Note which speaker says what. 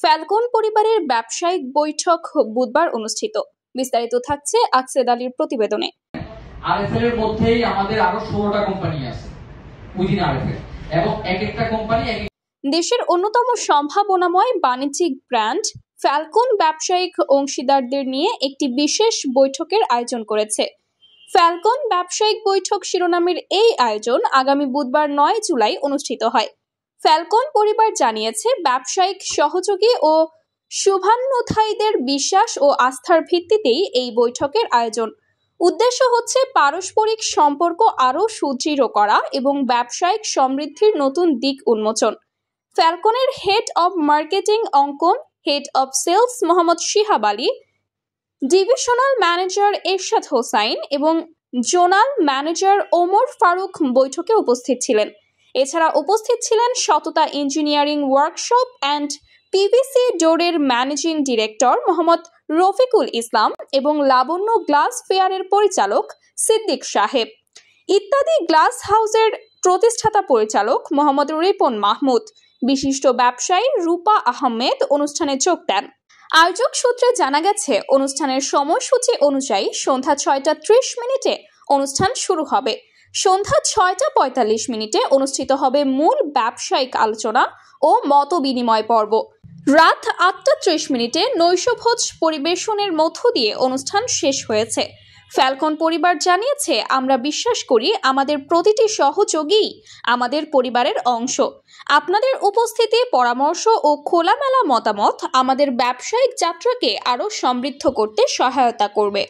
Speaker 1: Falcon পরিবারের ব্যবসায়িক বৈঠক বুধবার অনুষ্ঠিত। বিস্তারিত থাকছে আকসেদ আলীর প্রতিবেদনে।
Speaker 2: আরএফএল এর মধ্যেই আমাদের আরো 16টা কোম্পানি আছে উইদিন আরএফএল, এবং এক একটা কোম্পানি
Speaker 1: দেশের অন্যতম সম্ভাবনাময় বাণিজ্যিক ব্র্যান্ড ফ্যালকন ব্যবসায়িক অংশীদারদের নিয়ে একটি বিশেষ বৈঠকের আয়োজন করেছে। ফ্যালকন ব্যবসায়িক বৈঠক শিরোনামের এই আয়োজন আগামী বুধবার 9 জুলাই অনুষ্ঠিত হয়। ফ্যালকন পরিবার জানিয়েছে, ব্যবসায়িক সহযোগী ও শুভান্যুধ্যায়ীদের বিশ্বাস ও আস্থার ভিত্তিতেই এই বৈঠকের আয়োজন। উদ্দেশ্য হচ্ছে পারস্পরিক সম্পর্ক আরও সুদৃঢ় করা এবং ব্যবসায়িক সমৃদ্ধির নতুন দিক উন্মোচন। ফ্যালকনের head of marketing Ankan, head of sales Mohammad Shihab Ali, divisional manager Ershad Hossain এবং জোনাল ম্যানেজার ওমর ফারুক বৈঠকে উপস্থিত ছিলেন। এছাড়া উপস্থিত ছিলেন Satata engineering workshop and PVC ডোরের ম্যানেজিং ডিরেক্টর মোহাম্মদ রফিকুল ইসলাম এবং লাবণ্য গ্লাস ফেয়ারের পরিচালক সিদ্দিক সাহেব ইত্যাদি। গ্লাস হাউসের প্রতিষ্ঠাতা পরিচালক মোহাম্মদ রিপন মাহমুদ, বিশিষ্ট ব্যবসায়ী রূপা আহমেদ অনুষ্ঠানে যোগ দেন। আয়োজক সূত্রে জানা গেছে, অনুষ্ঠানের সময়সূচি অনুযায়ী সন্ধ্যা 6:30 অনুষ্ঠান শুরু হবে। সন্ধ্যা 6:45 অনুষ্ঠিত হবে মূল ব্যবসায়িক আলোচনা ও মত বিনিময় পর্ব। রাত 8:30 নৈশভোজ পরিবেশনের মধ্য দিয়ে অনুষ্ঠান শেষ হয়েছে। ফ্যালকন পরিবার জানিয়েছে, আমরা বিশ্বাস করি আমাদের প্রতিটি সহযোগী আমাদের পরিবারের অংশ। আপনাদের উপস্থিতি, পরামর্শ ও খোলামেলা মতামত আমাদের ব্যবসায়িক যাত্রাকে আরও সমৃদ্ধ করতে সহায়তা করবে।